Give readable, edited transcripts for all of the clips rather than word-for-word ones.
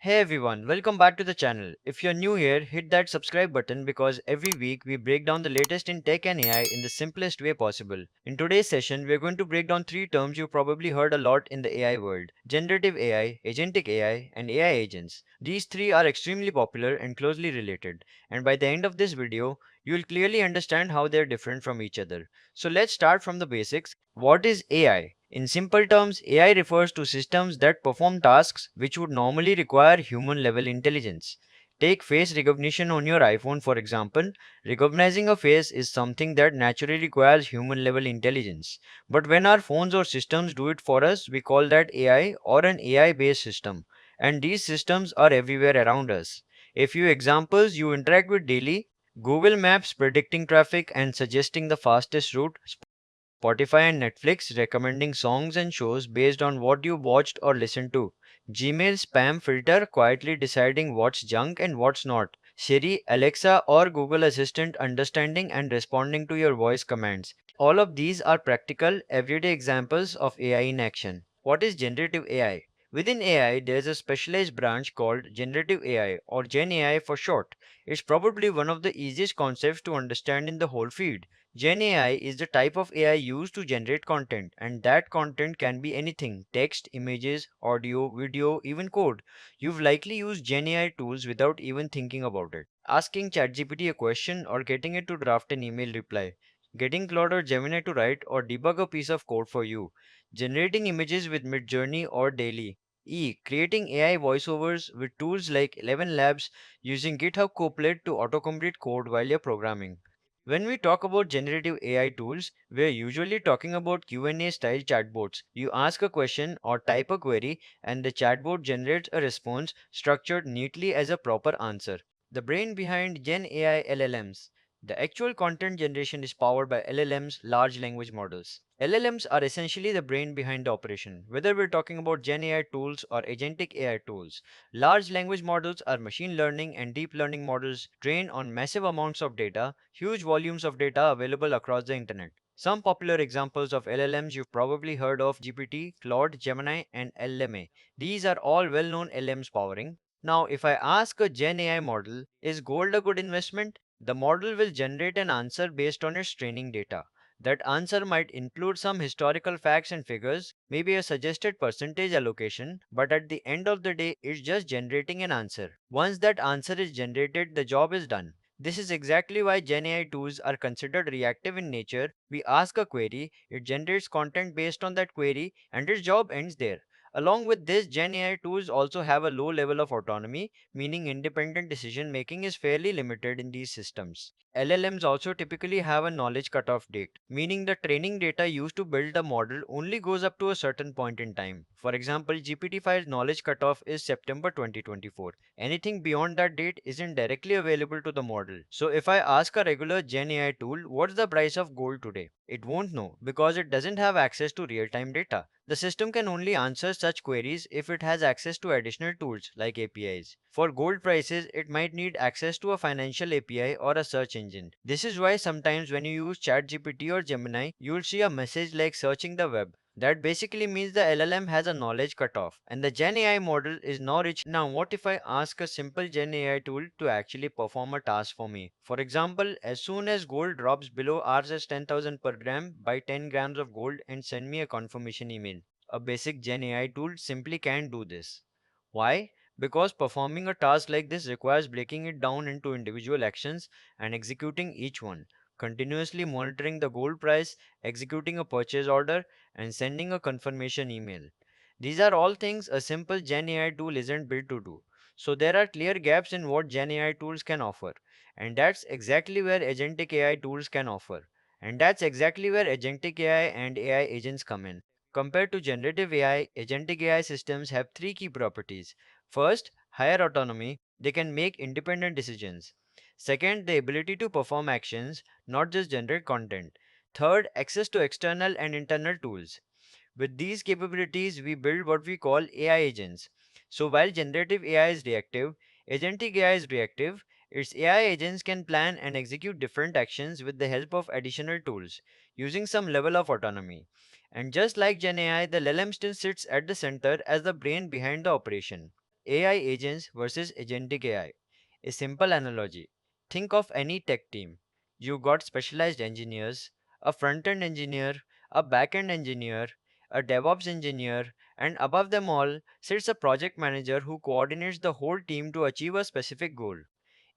Hey everyone, welcome back to the channel. If you're new here, hit that subscribe button because every week we break down the latest in tech and AI in the simplest way possible. In today's session, we're going to break down three terms you've probably heard a lot in the AI world: generative AI, agentic AI, and AI agents. These three are extremely popular and closely related, and by the end of this video, you'll clearly understand how they're different from each other. So let's start from the basics. What is AI? In simple terms, AI refers to systems that perform tasks which would normally require human level intelligence. Take face recognition on your iPhone for example. Recognizing a face is something that naturally requires human level intelligence. But when our phones or systems do it for us, we call that AI or an AI based system. And these systems are everywhere around us. A few examples you interact with daily: Google Maps predicting traffic and suggesting the fastest route, Spotify and Netflix recommending songs and shows based on what you watched or listened to, Gmail spam filter quietly deciding what's junk and what's not, Siri, Alexa, or Google Assistant understanding and responding to your voice commands. All of these are practical, everyday examples of AI in action. What is generative AI? Within AI, there is a specialized branch called generative AI or Gen AI for short. It's probably one of the easiest concepts to understand in the whole field. Gen AI is the type of AI used to generate content, and that content can be anything: text, images, audio, video, even code. You've likely used Gen AI tools without even thinking about it. Asking ChatGPT a question or getting it to draft an email reply. Getting Claude or Gemini to write or debug a piece of code for you. Generating images with Midjourney or Daily. Creating AI voiceovers with tools like 11 Labs, using GitHub Copilot to autocomplete code while you're programming. When we talk about generative AI tools, we're usually talking about Q&A style chatbots. You ask a question or type a query and the chatbot generates a response structured neatly as a proper answer. The brain behind Gen AI LLMs. The actual content generation is powered by LLMs, large language models. LLMs are essentially the brain behind the operation. Whether we're talking about Gen AI tools or agentic AI tools, large language models are machine learning and deep learning models trained on massive amounts of data, huge volumes of data available across the internet. Some popular examples of LLMs you've probably heard of: GPT, Claude, Gemini, and LMA. These are all well known LLMs powering. Now, if I ask a Gen AI model, is gold a good investment? The model will generate an answer based on its training data. That answer might include some historical facts and figures, maybe a suggested percentage allocation, but at the end of the day, it's just generating an answer. Once that answer is generated, the job is done. This is exactly why Gen AI tools are considered reactive in nature. We ask a query, it generates content based on that query, and its job ends there. Along with this, Gen AI tools also have a low level of autonomy, meaning independent decision making is fairly limited in these systems. LLMs also typically have a knowledge cutoff date, meaning the training data used to build the model only goes up to a certain point in time. For example, GPT-5's knowledge cutoff is September 2024. Anything beyond that date isn't directly available to the model. So if I ask a regular Gen AI tool, what's the price of gold today? It won't know because it doesn't have access to real-time data. The system can only answer such queries if it has access to additional tools like APIs. For gold prices, it might need access to a financial API or a search engine. This is why sometimes when you use ChatGPT or Gemini, you'll see a message like searching the web. That basically means the LLM has a knowledge cutoff and the Gen AI model is now rich. Now, what if I ask a simple Gen AI tool to actually perform a task for me? For example, as soon as gold drops below Rs 10,000 per gram, buy 10 grams of gold and send me a confirmation email. A basic Gen AI tool simply can't do this. Why? Because performing a task like this requires breaking it down into individual actions and executing each one, continuously monitoring the gold price, executing a purchase order, and sending a confirmation email. These are all things a simple Gen AI tool isn't built to do. So there are clear gaps in what Gen AI tools can offer. And that's exactly where agentic AI tools can offer. And that's exactly where agentic AI and AI agents come in. Compared to generative AI, agentic AI systems have three key properties. First, higher autonomy. They can make independent decisions. Second, the ability to perform actions, not just generate content. Third, access to external and internal tools. With these capabilities, we build what we call AI agents. So while generative AI is reactive, agentic AI is reactive. Its AI agents can plan and execute different actions with the help of additional tools, using some level of autonomy. And just like Gen AI, the LLM still sits at the center as the brain behind the operation. AI agents versus agentic AI. A simple analogy. Think of any tech team. You got specialized engineers, a front end engineer, a back end engineer, a DevOps engineer, and above them all sits a project manager who coordinates the whole team to achieve a specific goal.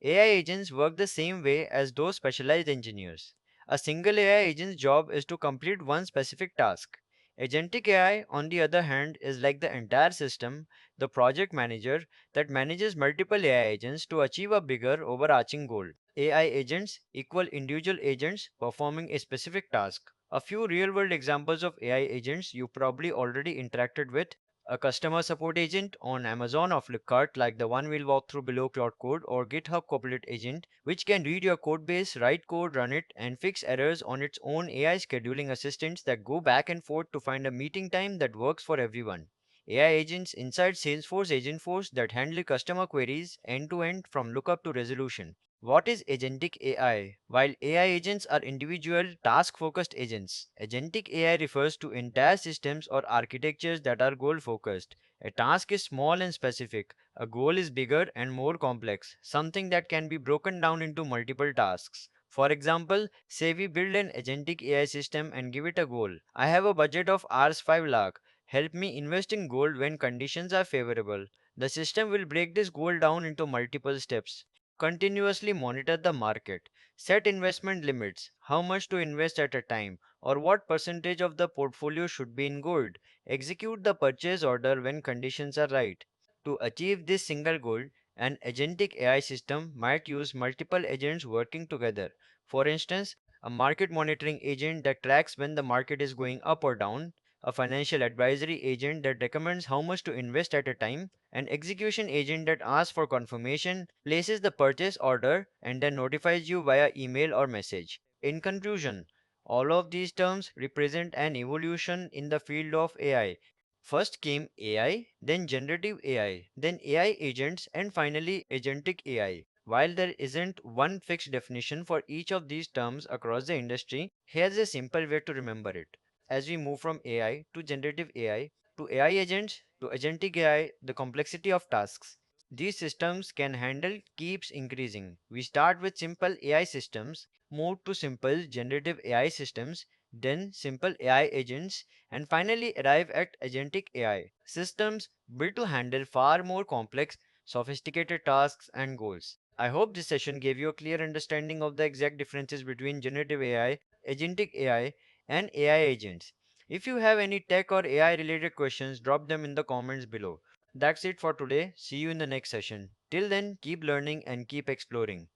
AI agents work the same way as those specialized engineers. A single AI agent's job is to complete one specific task. Agentic AI, on the other hand, is like the entire system, the project manager that manages multiple AI agents to achieve a bigger overarching goal. AI agents equal individual agents performing a specific task. A few real world examples of AI agents you probably already interacted with: a customer support agent on Amazon or Flipkart, like the one we'll walk through below Cloud Code, or GitHub Copilot agent, which can read your code base, write code, run it, and fix errors on its own. AI scheduling assistants that go back and forth to find a meeting time that works for everyone. AI agents inside Salesforce Agentforce that handle customer queries end to end from lookup to resolution. What is agentic AI? While AI agents are individual, task focused agents, agentic AI refers to entire systems or architectures that are goal focused. A task is small and specific, a goal is bigger and more complex, something that can be broken down into multiple tasks. For example, say we build an agentic AI system and give it a goal. I have a budget of Rs 5 lakh. Help me invest in gold when conditions are favorable. The system will break this goal down into multiple steps. Continuously monitor the market. Set investment limits, how much to invest at a time, or what percentage of the portfolio should be in gold. Execute the purchase order when conditions are right. To achieve this single goal, an agentic AI system might use multiple agents working together. For instance, a market monitoring agent that tracks when the market is going up or down, a financial advisory agent that recommends how much to invest at a time, an execution agent that asks for confirmation, places the purchase order, and then notifies you via email or message. In conclusion, all of these terms represent an evolution in the field of AI. First came AI, then generative AI, then AI agents, and finally agentic AI. While there isn't one fixed definition for each of these terms across the industry, here's a simple way to remember it. As we move from AI to generative AI to AI agents to agentic AI, the complexity of tasks these systems can handle keeps increasing. We start with simple AI systems, move to simple generative AI systems, then simple AI agents, and finally arrive at agentic AI systems built to handle far more complex, sophisticated tasks and goals. I hope this session gave you a clear understanding of the exact differences between generative AI, agentic AI, and AI agents. If you have any tech or AI related questions, drop them in the comments below. That's it for today. See you in the next session. Till then, keep learning and keep exploring.